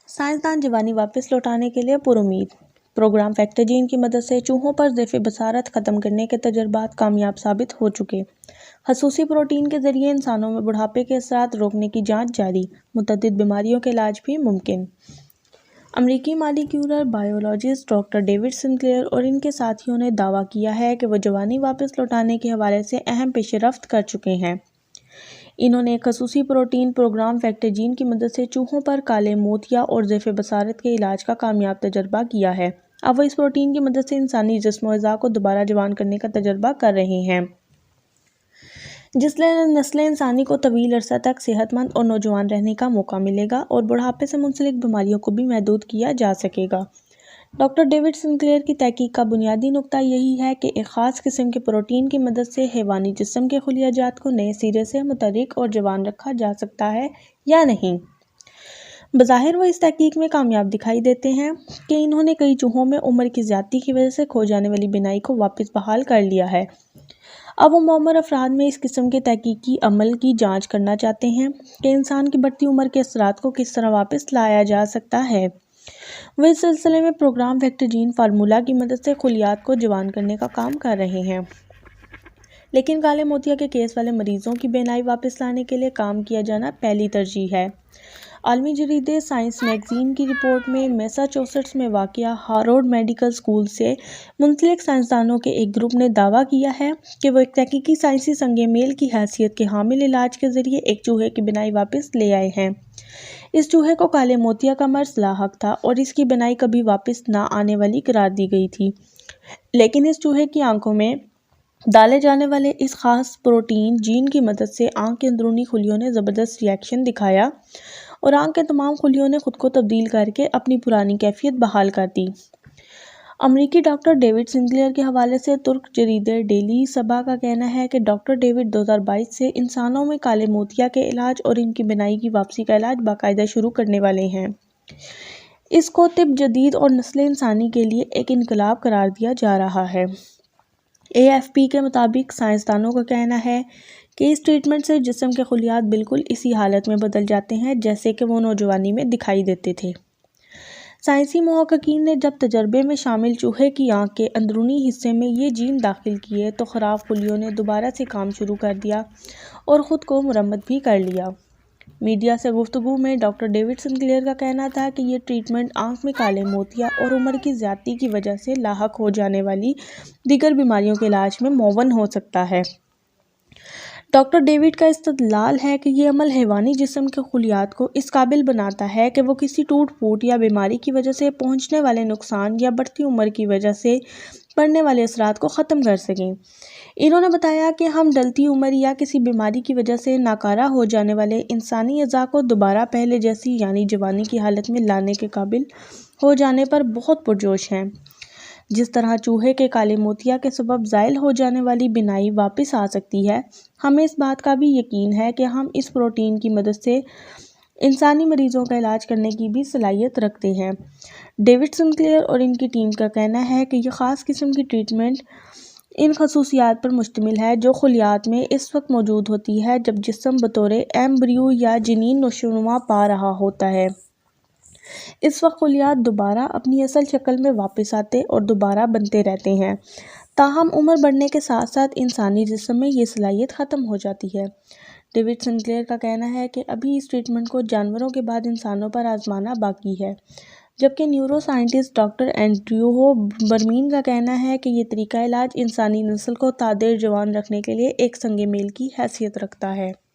سائنسدان جوانی واپس لوٹانے کے لیے پرامید۔ پروگرام فیکٹر جین کی مدد سے چوہوں پر ضعف بصارت ختم کرنے کے تجربات کامیاب ثابت ہو چکے۔ خصوصی پروٹین کے ذریعے انسانوں میں بڑھاپے کے اثرات روکنے کی جانچ جاری، متعدد بیماریوں کے علاج بھی ممکن۔ امریکی molecular biologist doctor David Sinclair اور ان کے ساتھیوں نے دعویٰ کیا ہے کہ وہ جوانی واپس لوٹانے کے حوالے سے اہم پیش رفت کر چکے ہیں۔ انہوں نے ایک خصوصی پروٹین پروگرام فیکٹر جین کی مدد سے چوہوں پر کالے موتیا اور ضعف بصارت کے علاج کا کامیاب تجربہ کیا ہے۔ اب وہ اس پروٹین کی مدد سے انسانی جسم و اعضاء کو دوبارہ جوان کرنے کا تجربہ کر رہے ہیں، جس سے نسل انسانی کو طویل عرصہ تک صحت مند اور نوجوان رہنے کا موقع ملے گا اور بڑھاپے سے منسلک بیماریوں کو بھی محدود کیا جا سکے گا۔ ڈاکٹر ڈیوڈ سنکلیئر کی تحقیق کا بنیادی نکتہ یہی ہے کہ ایک خاص قسم کے پروٹین کی مدد سے حیوانی جسم کے خلیہ جات کو نئے سرے سے متحرک اور جوان رکھا جا سکتا ہے یا نہیں۔ بظاہر وہ اس تحقیق میں کامیاب دکھائی دیتے ہیں کہ انہوں نے کئی چوہوں میں عمر کی زیادتی کی وجہ سے کھو جانے والی بینائی کو واپس بحال کر لیا ہے۔ اب وہ معمر افراد میں اس قسم کے تحقیقی عمل کی جانچ کرنا چاہتے ہیں کہ انسان کی بڑھتی عمر کے اثرات کو کس طرح واپس لایا جا سکتا ہے۔ وہ اس سلسلے میں پروگرام فیکٹر جین فارمولا کی مدد سے خلیات کو جوان کرنے کا کام کر رہے ہیں۔ لیکن کالے موتیا کے کیس والے مریضوں کی بینائی واپس لانے کے لیے کام کیا جانا پہلی ترجیح ہے۔ عالمی جریدے سائنس میگزین کی رپورٹ میں میساچوسٹس میں واقع ہارورڈ میڈیکل اسکول سے منسلک سائنسدانوں کے ایک گروپ نے دعویٰ کیا ہے کہ وہ ایک تحقیقی سائنسی سنگِ میل کی حیثیت کے حامل علاج کے ذریعے ایک چوہے کی بینائی واپس لے آئے ہیں۔ اس چوہے کو کالے موتیا کا مرض لاحق تھا اور اس کی بینائی کبھی واپس نہ آنے والی قرار دی گئی تھی، لیکن اس چوہے کی آنکھوں میں ڈالے جانے والے اس خاص پروٹین جین کی مدد سے آنکھ کے اندرونی خلیوں نے زبردست ری ایکشن دکھایا اور آنکھ کے تمام خلیوں نے خود کو تبدیل کر کے اپنی پرانی کیفیت بحال کر دی۔ امریکی ڈاکٹر ڈیوڈ سنکلیئر کے حوالے سے ترک جریدے ڈیلی سبا کا کہنا ہے کہ ڈاکٹر ڈیوڈ 2022 سے انسانوں میں کالے موتیا کے علاج اور ان کی بینائی کی واپسی کا علاج باقاعدہ شروع کرنے والے ہیں۔ اس کو طب جدید اور نسل انسانی کے لیے ایک انقلاب قرار دیا جا رہا ہے۔ AFP کے مطابق سائنسدانوں کا کہنا ہے کہ اس ٹریٹمنٹ سے جسم کے خلیات بالکل اسی حالت میں بدل جاتے ہیں جیسے کہ وہ نوجوانی میں دکھائی دیتے تھے۔ سائنسی محققین نے جب تجربے میں شامل چوہے کی آنکھ کے اندرونی حصے میں یہ جین داخل کیے تو خراب خلیوں نے دوبارہ سے کام شروع کر دیا اور خود کو مرمت بھی کر لیا۔ میڈیا سے گفتگو میں ڈاکٹر ڈیوڈ سنکلیئر کا کہنا تھا کہ یہ ٹریٹمنٹ آنکھ میں کالے موتیا اور عمر کی زیادتی کی وجہ سے لاحق ہو جانے والی دیگر بیماریوں کے علاج میں معاون ہو سکتا ہے۔ ڈاکٹر ڈیوڈ کا استدلال ہے کہ یہ عمل حیوانی جسم کے خلیات کو اس قابل بناتا ہے کہ وہ کسی ٹوٹ پھوٹ یا بیماری کی وجہ سے پہنچنے والے نقصان یا بڑھتی عمر کی وجہ سے پڑنے والے اثرات کو ختم کر سکیں۔ انہوں نے بتایا کہ ہم ڈلتی عمر یا کسی بیماری کی وجہ سے ناکارہ ہو جانے والے انسانی اعضاء کو دوبارہ پہلے جیسی یعنی جوانی کی حالت میں لانے کے قابل ہو جانے پر بہت پرجوش ہیں۔ جس طرح چوہے کے کالے موتیا کے سبب زائل ہو جانے والی بینائی واپس آ سکتی ہے، ہمیں اس بات کا بھی یقین ہے کہ ہم اس پروٹین کی مدد سے انسانی مریضوں کا علاج کرنے کی بھی صلاحیت رکھتے ہیں۔ ڈیوڈ سنکلیئر اور ان کی ٹیم کا کہنا ہے کہ یہ خاص قسم کی ٹریٹمنٹ ان خصوصیات پر مشتمل ہے جو خلیات میں اس وقت موجود ہوتی ہے جب جسم بطور ایمبریو یا جنین نشوونما پا رہا ہوتا ہے۔ اس وقت خلیات دوبارہ اپنی اصل شکل میں واپس آتے اور دوبارہ بنتے رہتے ہیں، تاہم عمر بڑھنے کے ساتھ ساتھ انسانی جسم میں یہ صلاحیت ختم ہو جاتی ہے۔ ڈیوڈ سنکلیئر کا کہنا ہے کہ ابھی اس ٹریٹمنٹ کو جانوروں کے بعد انسانوں پر آزمانا باقی ہے، جبکہ نیورو سائنٹسٹ ڈاکٹر اینڈریو برمین کا کہنا ہے کہ یہ طریقہ علاج انسانی نسل کو تادیر جوان رکھنے کے لیے ایک سنگِ میل کی حیثیت رکھتا ہے۔